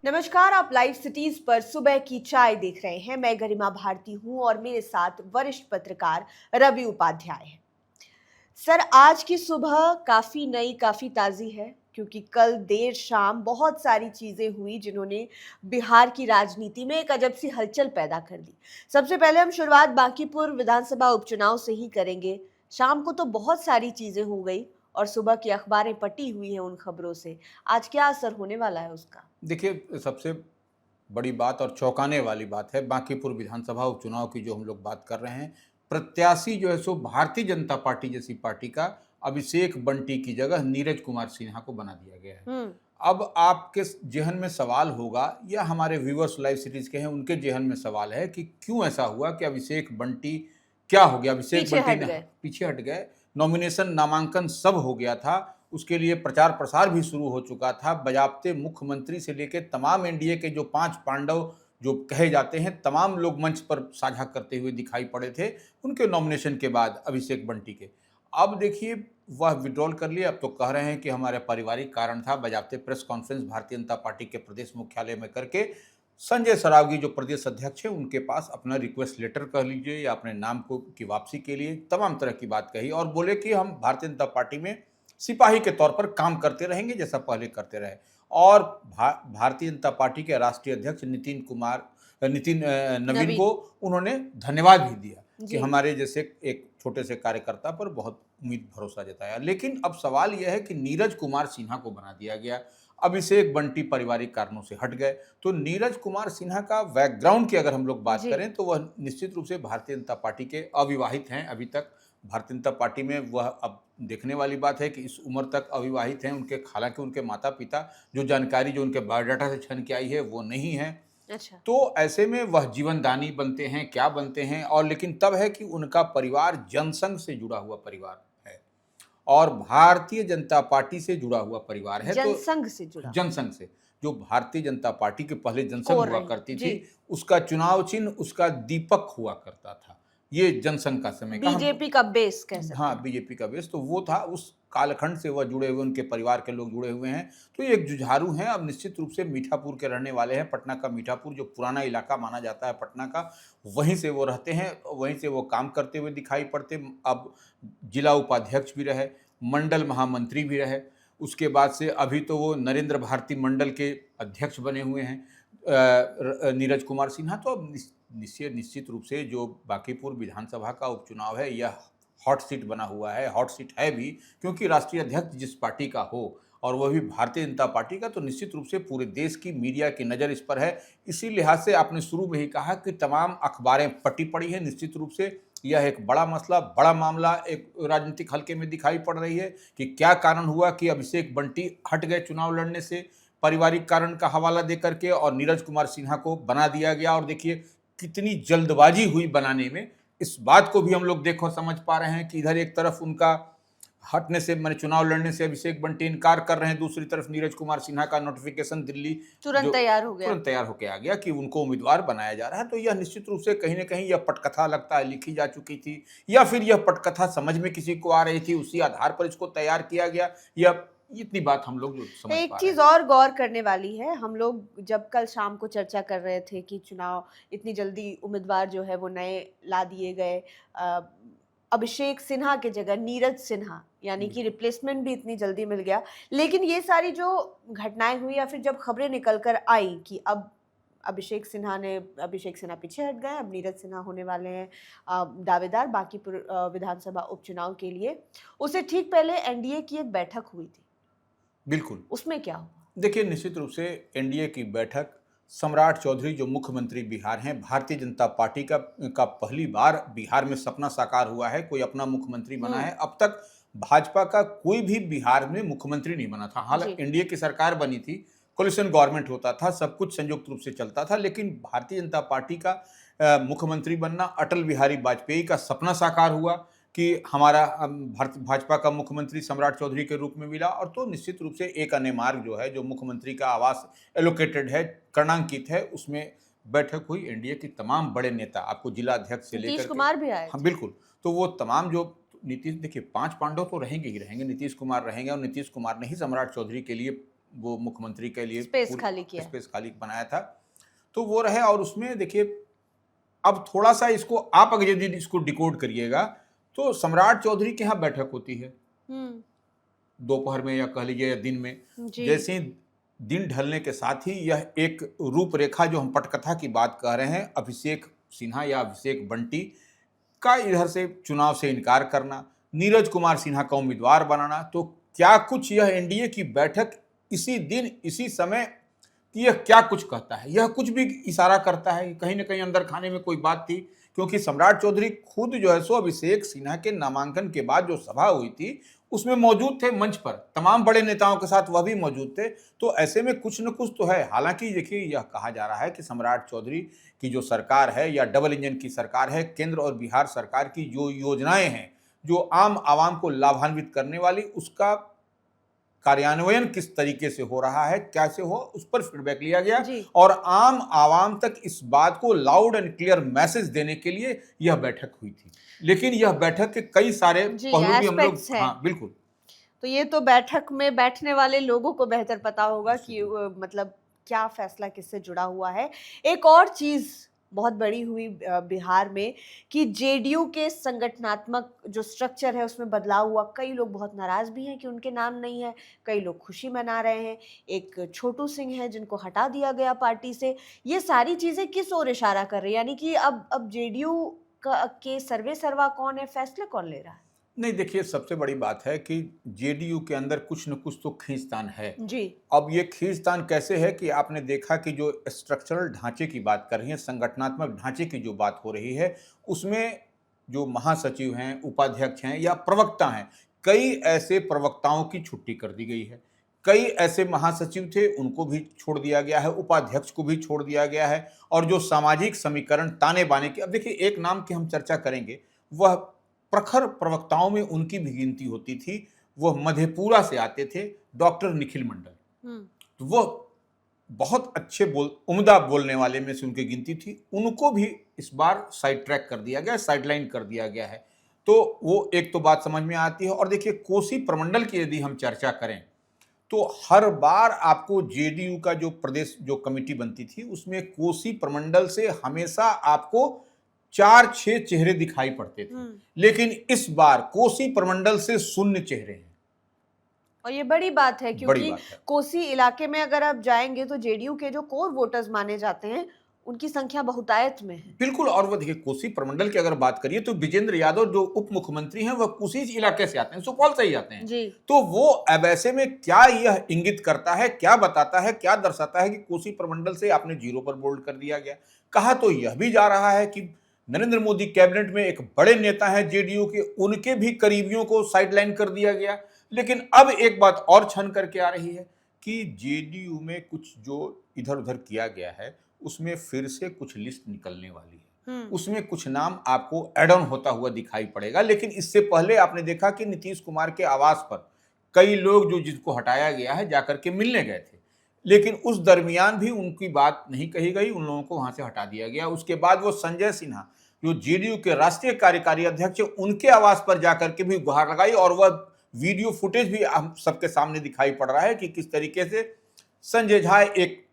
नमस्कार, आप live cities पर सुबह की चाय देख रहे हैं। मैं गरिमा भारती हूं और मेरे साथ वरिष्ठ पत्रकार रवि उपाध्याय हैं। सर, आज की सुबह काफी नई, काफी ताजी है क्योंकि कल देर शाम बहुत सारी चीजें हुई जिन्होंने बिहार की राजनीति में एक अजब सी हलचल पैदा कर दी। सबसे पहले हम शुरुआत बांकीपुर विधानसभा उपचुनाव से ही करेंगे। शाम को तो बहुत सारी चीजें हो गई और सुबह की अखबारें पटी हुई हैं उन खबरों से। आज क्या असर होने वाला है उसका? देखिए, सबसे बड़ी बात और चौंकाने वाली बात है बांकीपुर विधानसभा उपचुनाव की जो हम लोग बात कर रहे हैं। प्रत्याशी जो है सो भारतीय जनता पार्टी जैसी पार्टी का अभिषेक बंटी की जगह नीरज कुमार सिन्हा को बना दिया गया है। हम्म। अब आपके जेहन में सवाल होगा या हमारे व्यूअर्स लाइव सीरीज के हैं उनके जेहन में सवाल है कि क्यों ऐसा हुआ कि अभिषेक बंटी क्या हो गया? अभिषेक पीछे बंटी हट ने गए। पीछे हट गए। नॉमिनेशन नामांकन सब हो गया था, उसके लिए प्रचार प्रसार भी शुरू हो चुका था। बजाबते मुख्यमंत्री से लेकर तमाम एनडीए के जो 5 पांडव जो कहे जाते हैं तमाम लोग मंच पर साझा करते हुए दिखाई पड़े थे उनके नॉमिनेशन के बाद अभिषेक बंटी के। अब देखिए, वह विड्रॉल कर लिए। अब तो कह रहे हैं कि हमारे पारिवारिक कारण था। बजाबते press conference Bharatiya Janata party के प्रदेश मुख्यालय में करके संजय सरावगी जो प्रदेश अध्यक्ष हैं उनके पास अपना रिक्वेस्ट लेटर कह लीजिए या अपने नाम को की वापसी के लिए तमाम तरह की बात कही और बोले कि हम भारतीय जनता पार्टी में सिपाही के तौर पर काम करते रहेंगे जैसा पहले करते रहे। और भारतीय जनता पार्टी के राष्ट्रीय अध्यक्ष नितिन नवीन नवीन। को उन्होंने धन्यवाद भी दिया कि जी। हमारे जैसे एक छोटे से कार्यकर्ता पर बहुत उम्मीद भरोसा जताया। लेकिन अब सवाल यह है कि नीरज कुमार सिन्हा को बना दिया गया। अभिषेक बंटी पारिवारिक कारणों से हट गए। तो नीरज कुमार सिन्हा का बैकग्राउंड की अगर हम लोग बात जी। करें तो वह निश्चित रूप से भारतीय जनता पार्टी के अविवाहित हैं अभी तक। भारतीय जनता पार्टी में वह अब देखने वाली बात है कि इस उम्र तक अविवाहित हैं। उनके हालांकि उनके माता पिता जो जानकारी जो उनके बायोडाटा से छन के आई है वो नहीं है। अच्छा। तो ऐसे में वह जीवनदानी बनते हैं, क्या बनते हैं? और लेकिन तब है कि उनका परिवार जनसंघ से जुड़ा हुआ परिवार है और भारतीय जनता पार्टी से जुड़ा हुआ परिवार है। तो जनसंघ से जुड़ा हुआ। जनसंघ से, जो भारतीय जनता पार्टी के पहले जनसंघ कोर हुआ रही। करती जी। थी, उसका चुनाव चिन्ह उसका दीपक हुआ करता था। ये जनसंघ का समय का हम बीजेपी का बेस कह सकते हाँ, हैं। बीजेपी का बेस तो वो था। उस कालखंड से वह जुड़े हुए, उनके परिवार के लोग जुड़े हुए हैं। तो ये एक जुझारू हैं। अब निश्चित रूप से मीठापुर के रहने वाले हैं। पटना का मीठापुर जो पुराना इलाका माना जाता है पटना का, वहीं से वो रहते हैं, वहीं से वो काम करते हुए दिखाई पड़ते। अब जिला उपाध्यक्ष भी रहे, मंडल महामंत्री भी रहे। उसके बाद से अभी तो वो नरेंद्र भारती मंडल के अध्यक्ष बने हुए हैं नीरज कुमार सिन्हा। तो अब निश्चित रूप से जो बांकीपुर विधानसभा का उपचुनाव है यह हॉट सीट बना हुआ है। हॉट सीट है भी क्योंकि राष्ट्रीय अध्यक्ष जिस पार्टी का हो और वह भी भारतीय जनता पार्टी का, तो निश्चित रूप से पूरे देश की मीडिया की नज़र इस पर है। इसी लिहाज से आपने शुरू में ही कहा कि तमाम अखबारें पटी पड़ी हैं। निश्चित रूप से यह एक बड़ा मसला, बड़ा मामला एक राजनीतिक हल्के में दिखाई पड़ रही है कि क्या कारण हुआ कि अभिषेक बंटी हट गए चुनाव लड़ने से पारिवारिक कारण का हवाला दे करके और नीरज कुमार सिन्हा को बना दिया गया। और देखिए कितनी जल्दबाजी हुई बनाने में, इस बात को भी हम लोग देखो समझ पा रहे हैं कि इधर एक तरफ उनका हटने से, मैंने चुनाव लड़ने से अभिषेक बंटी इनकार कर रहे हैं, दूसरी तरफ नीरज कुमार सिन्हा का नोटिफिकेशन दिल्ली तुरंत जो तैयार हो गया। तुरंत तैयार होकर आ गया कि उनको उम्मीदवार बनाया जा रहा है। तो यह निश्चित रूप से कहीं ना कहीं यह पटकथा लगता है लिखी जा चुकी थी या फिर यह पटकथा समझ में किसी को आ रही थी, उसी आधार पर इसको तैयार किया गया। यह इतनी बात हम लोग जो समझ एक पा रहे चीज हैं। और गौर करने वाली है। हम लोग जब कल शाम को चर्चा कर रहे थे कि चुनाव इतनी जल्दी उम्मीदवार जो है वो नए ला दिए गए, अ, अभिषेक सिन्हा के जगह नीरज सिन्हा, यानी कि रिप्लेसमेंट भी इतनी जल्दी मिल गया। लेकिन ये सारी जो घटनाएं हुई या फिर जब खबरें निकल कर आई कि अब अभिषेक सिन्हा पीछे हट गए, अब नीरज सिन्हा होने वाले हैं दावेदार बांकीपुर विधानसभा उपचुनाव के लिए, उससे ठीक पहले एनडीए की एक बैठक हुई थी। बिल्कुल। उसमें क्या हुआ? देखिए, निश्चित रूप से एनडीए की बैठक, सम्राट चौधरी जो मुख्यमंत्री बिहार हैं, भारतीय जनता पार्टी का पहली बार बिहार में सपना साकार हुआ है, कोई अपना मुख्यमंत्री बना है। अब तक भाजपा का कोई भी बिहार में मुख्यमंत्री नहीं बना था। जी। हालांकि एनडीए की सरकार बनी थी, कोलिशन गवर्नमेंट होता था, सब कुछ संयुक्त रूप से चलता था, लेकिन भारतीय जनता पार्टी का मुख्यमंत्री बनना अटल बिहारी वाजपेयी का सपना साकार हुआ कि हमारा भाजपा का मुख्यमंत्री सम्राट चौधरी के रूप में मिला। और तो निश्चित रूप से एक अन्य मार्ग जो है, जो मुख्यमंत्री का आवास एलोकेटेड है, कर्णांकित है, उसमें बैठक हुई। एनडीए के तमाम बड़े नेता, आपको जिला अध्यक्ष से नीतीश लेकर के, कुमार भी आए हाँ थे। बिल्कुल, तो वो तमाम जो नीतीश, देखिए 5 पांडव तो रहेंगे ही रहेंगे, नीतीश कुमार रहेंगे और नीतीश कुमार ने ही सम्राट चौधरी के लिए वो मुख्यमंत्री के लिए स्पेस खाली किया। स्पेस खाली बनाया था, तो वो रहे। और उसमें देखिए, अब थोड़ा सा इसको आप अगर यदि इसको डिकोड करिएगा तो सम्राट चौधरी के यहाँ बैठक होती है दोपहर में या कह लीजिए या दिन में। जी। जैसे ही दिन ढलने के साथ ही यह एक रूपरेखा, जो हम पटकथा की बात कर रहे हैं, अभिषेक सिन्हा या अभिषेक बंटी का इधर से चुनाव से इनकार करना, नीरज कुमार सिन्हा का उम्मीदवार बनाना, तो क्या कुछ यह एनडीए की बैठक इसी दिन इसी समय यह क्या कुछ कहता है, यह कुछ भी इशारा करता है। कहीं ना कहीं अंदर खाने में कोई बात थी, क्योंकि सम्राट चौधरी खुद जो है सो अभिषेक सिन्हा के नामांकन के बाद जो सभा हुई थी उसमें मौजूद थे, मंच पर तमाम बड़े नेताओं के साथ वह भी मौजूद थे। तो ऐसे में कुछ न कुछ तो है। हालांकि देखिए, यह कहा जा रहा है कि सम्राट चौधरी की जो सरकार है या डबल इंजन की सरकार है, केंद्र और बिहार सरकार की जो योजनाएं हैं जो आम आवाम को लाभान्वित करने वाली, उसका कार्यान्वयन किस तरीके से हो रहा है, कैसे हो, उस पर फीडबैक लिया गया और आम आवाम तक इस बात को लाउड एंड क्लियर मैसेज देने के लिए यह बैठक हुई थी। लेकिन यह बैठक के कई सारे पहलू भी हम लोग, हाँ बिल्कुल, तो ये तो बैठक में बैठने वाले लोगों को बेहतर पता होगा कि मतलब क्या फैसला किससे जुड़ा हुआ है। एक और चीज बहुत बड़ी हुई बिहार में कि जेडीयू के संगठनात्मक जो स्ट्रक्चर है उसमें बदलाव हुआ। कई लोग बहुत नाराज भी हैं कि उनके नाम नहीं है, कई लोग खुशी मना रहे हैं। एक छोटू सिंह है जिनको हटा दिया गया पार्टी से। ये सारी चीजें किस ओर इशारा कर रही है, यानी कि अब जेडीयू के सर्वे सर्वा कौन है, फैसले कौन ले रहा है? नहीं, देखिए, सबसे बड़ी बात है कि जेडीयू के अंदर कुछ न कुछ तो खींचतान है जी। अब ये खींचतान कैसे है कि आपने देखा कि जो स्ट्रक्चरल ढांचे की बात कर रही है, संगठनात्मक ढांचे की जो बात हो रही है, उसमें जो महासचिव हैं, उपाध्यक्ष हैं या प्रवक्ता हैं, कई ऐसे प्रवक्ताओं की छुट्टी कर दी गई है। कई ऐसे महासचिव थे, उनको भी छोड़ दिया गया है, उपाध्यक्ष को भी छोड़ दिया गया है। और जो सामाजिक समीकरण ताने बाने की, अब देखिए, एक नाम की हम चर्चा करेंगे, वह प्रखर प्रवक्ताओं में उनकी भी गिनती होती थी। वह मधेपुरा से आते थे, डॉक्टर निखिल मंडल। तो वह बहुत अच्छे उम्दा बोलने वाले में से उनकी गिनती थी। उनको भी इस बार साइड ट्रैक कर दिया गया, साइडलाइन कर दिया गया है। तो वो एक तो बात समझ में आती है। और देखिए, कोसी प्रमंडल की यदि हम चर्चा करें तो हर बार आपको जेडीयू का जो प्रदेश जो कमेटी बनती थी उसमें कोसी प्रमंडल से हमेशा आपको 4-6 चेहरे दिखाई पड़ते थे। लेकिन इस बार कोसी प्रमंडल से शून्य चेहरे हैं। और ये बड़ी बात है, क्योंकि कोसी इलाके में अगर आप जाएंगे तो जेडीयू के जो कोर वोटर्स माने जाते हैं उनकी संख्या बहुतायत में है। बिल्कुल। और वो देखिए, कोसी प्रमंडल की अगर बात करिए तो विजेंद्र यादव जो उप मुख्यमंत्री हैं वह कोसी इलाके से आते हैं, सुपौल से ही आते हैं जी। तो वो अब ऐसे में क्या यह इंगित करता है, क्या बताता है, क्या दर्शाता है कि कोसी प्रमंडल से आपने जीरो पर बोल्ड कर दिया गया। कहा तो यह भी जा रहा है कि नरेंद्र मोदी कैबिनेट में एक बड़े नेता हैं जेडीयू के, उनके भी करीबियों को साइडलाइन कर दिया गया। लेकिन अब एक बात और छन करके आ रही है कि जेडीयू में कुछ जो इधर उधर किया गया है उसमें फिर से कुछ लिस्ट निकलने वाली है। उसमें कुछ नाम आपको एड ऑन होता हुआ दिखाई पड़ेगा। लेकिन इससे पहले आपने देखा कि नीतीश कुमार के आवास पर कई लोग जो जिनको हटाया गया है जाकर के मिलने गए थे, लेकिन उस दरमियान भी उनकी बात नहीं कही गई, उन लोगों को वहां से हटा दिया गया। उसके बाद वो संजय सिन्हा जो जेडीयू के राष्ट्रीय कार्यकारी अध्यक्ष, उनके आवास पर जाकर के भी गुहार लगाई। और वह वीडियो फुटेज भी हम सबके सामने दिखाई पड़ रहा है कि किस तरीके से संजय झा एक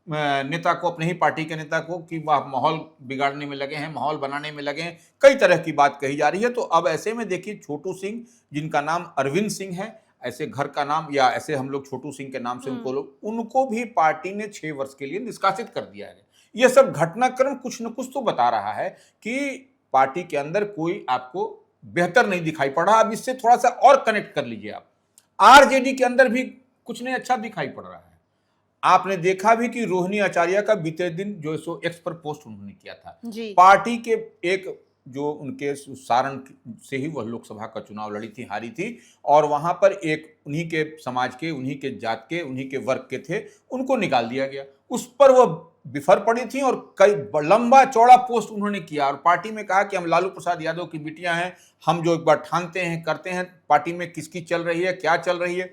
नेता को, अपने ही पार्टी के नेता को, कि वह माहौल बिगाड़ने में लगे हैं, माहौल बनाने में लगे हैं, कई तरह की बात कही जा रही है। तो अब ऐसे में देखिए, छोटू सिंह जिनका नाम अरविंद सिंह है, ऐसे घर का नाम या ऐसे हम लोग छोटू सिंह के नाम से उनको भी पार्टी ने 6 वर्ष के लिए निष्कासित कर दिया है। यह सब घटनाक्रम कुछ न कुछ तो बता रहा है कि पार्टी के अंदर कोई आपको बेहतर नहीं दिखाई पड़ रहा। अब इससे थोड़ा सा और कनेक्ट कर लीजिए आप, आरजेडी के अंदर भी कुछ नहीं अच्छा दिखाई पड़ रहा है। आपने देखा भी कि रोहिणी आचार्य का बीते दिन जो सो एक्स पर पोस्ट उन्होंने किया था जी। पार्टी के एक जो उनके सारण से ही वह लोकसभा का चुनाव लड़ी थी, हारी थी, और वहां पर एक उन्हीं के समाज के, उन्हीं के जात के, उन्हीं के वर्ग के थे, उनको निकाल दिया गया। उस पर वह बिफर पड़ी थी और कई लंबा चौड़ा पोस्ट उन्होंने किया और पार्टी में कहा कि हम लालू प्रसाद यादव की बिटियां हैं, हम जो एक बार ठानते हैं, करते हैं, पार्टी में किसकी चल रही है, क्या चल रही है,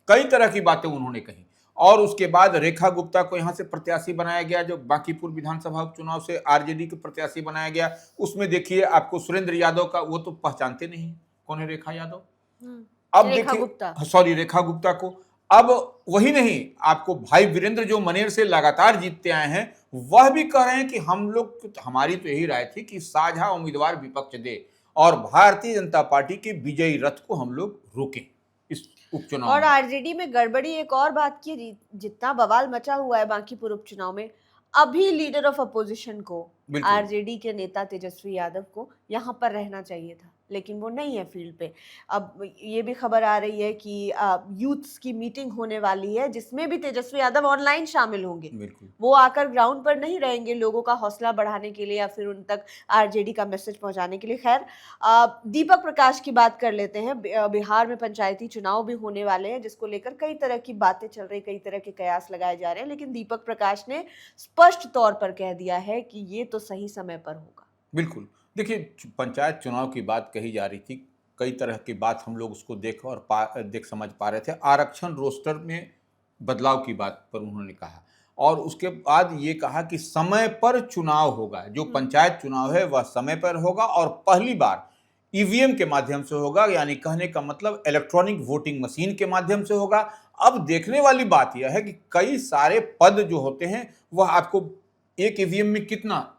कई तरह की बातें उन्होंने कही। और उसके बाद रेखा गुप्ता को यहां से प्रत्याशी बनाया गया, जो बांकीपुर विधानसभा उपचुनाव से आरजेडी के प्रत्याशी बनाया गया। उसमें देखिए आपको सुरेंद्र यादव का, वो तो पहचानते नहीं कौन है रेखा यादव। अब देखिए, सॉरी, रेखा गुप्ता को अब वही नहीं, आपको भाई वीरेंद्र जो मनेर से लगातार जीतते आए हैं, वह भी कह रहे हैं कि हम लोग, हमारी तो यही राय थी कि साझा उम्मीदवार विपक्ष दे और भारतीय जनता पार्टी के विजयी रथ को हम लोग रोकें इस उपचुनाव और में। आरजेडी में गड़बड़ी एक और बात की, जितना बवाल मचा हुआ है बांकीपुर उपचुनाव में, अभी लीडर ऑफ अपोजिशन को, बिल्कुल। आरजेडी के नेता तेजस्वी यादव को यहां पर रहना चाहिए था, लेकिन वो नहीं है फील्ड पे। अब ये भी खबर आ रही है कि यूथ्स की मीटिंग होने वाली है जिसमें भी तेजस्वी यादव ऑनलाइन शामिल होंगे। बिल्कुल। वो आकर ग्राउंड पर नहीं रहेंगे लोगों का हौसला बढ़ाने के लिए या फिर उन तक आरजेडी का मैसेज पहुंचाने के लिए। खैर, दीपक प्रकाश की बात कर लेते हैं। बिहार में पंचायती चुनाव भी होने वाले हैं जिसको लेकर कई तरह की बातें चल रही, कई तरह के कयास लगाए जा रहे हैं, लेकिन दीपक प्रकाश ने स्पष्ट तौर पर कह दिया है कि ये तो सही समय पर होगा। बिल्कुल। देखिए, पंचायत चुनाव की बात कही जा रही थी, कई तरह की बात हम लोग उसको देख समझ पा रहे थे। आरक्षण रोस्टर में बदलाव की बात पर उन्होंने कहा और उसके बाद ये कहा कि समय पर चुनाव होगा, जो पंचायत चुनाव है वह समय पर होगा और पहली बार ईवीएम के माध्यम से होगा, यानी कहने का मतलब इलेक्ट्रॉनिक वोटिंग मशीन के माध्यम से होगा। अब देखने वाली बात यह है कि कई सारे पद जो होते हैं वह आपको एक ईवीएम में कितना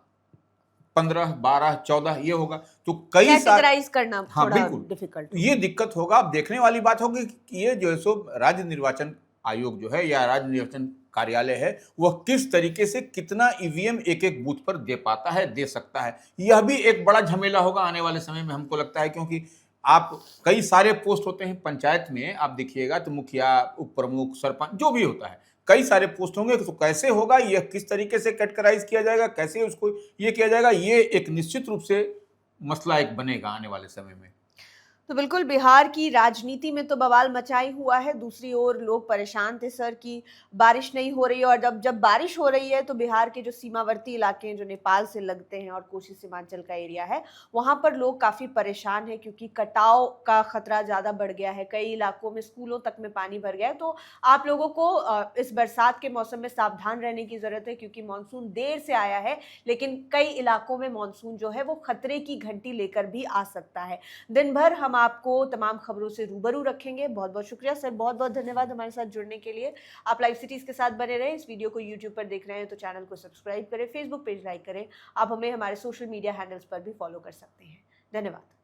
15, 12, 14 ये होगा, तो कई सारे, कैटेगराइज करना हाँ थोड़ा बिल्कुल, डिफिकल्ट ये दिक्कत होगा। अब देखने वाली बात होगी कि ये जो है सो राज्य निर्वाचन आयोग जो है या राज्य निर्वाचन कार्यालय है वह किस तरीके से कितना ईवीएम एक एक बूथ पर दे पाता है, दे सकता है। यह भी एक बड़ा झमेला होगा आने वाले समय में, हमको लगता है, क्योंकि आप कई सारे पोस्ट होते हैं पंचायत में, आप देखिएगा तो मुखिया, उप प्रमुख, सरपंच, जो भी होता है, कई सारे पोस्ट होंगे, तो कैसे होगा, यह किस तरीके से कैटेगराइज किया जाएगा, कैसे उसको ये किया जाएगा, ये एक निश्चित रूप से मसला एक बनेगा आने वाले समय में। तो बिल्कुल बिहार की राजनीति में तो बवाल मचा ही हुआ है। दूसरी ओर लोग परेशान थे सर कि बारिश नहीं हो रही है, और जब जब बारिश हो रही है तो बिहार के जो सीमावर्ती इलाके हैं जो नेपाल से लगते हैं और कोशी सीमांचल का एरिया है, वहां पर लोग काफी परेशान हैं क्योंकि कटाव का खतरा ज्यादा बढ़ गया है। कई इलाकों में स्कूलों तक में पानी भर गया है। तो आप लोगों को इस बरसात के मौसम में सावधान रहने की जरूरत है क्योंकि मानसून देर से आया है, लेकिन कई इलाकों में मानसून जो है वो खतरे की घंटी लेकर भी आ सकता है। दिन भर हम आपको तमाम खबरों से रूबरू रखेंगे। बहुत बहुत शुक्रिया सर, बहुत बहुत धन्यवाद हमारे साथ जुड़ने के लिए। आप लाइव सिटीज के साथ बने रहें। इस वीडियो को यूट्यूब पर देख रहे हैं तो चैनल को सब्सक्राइब करें, फेसबुक पेज लाइक करें। आप हमें हमारे सोशल मीडिया हैंडल्स पर भी फॉलो कर सकते हैं। धन्यवाद।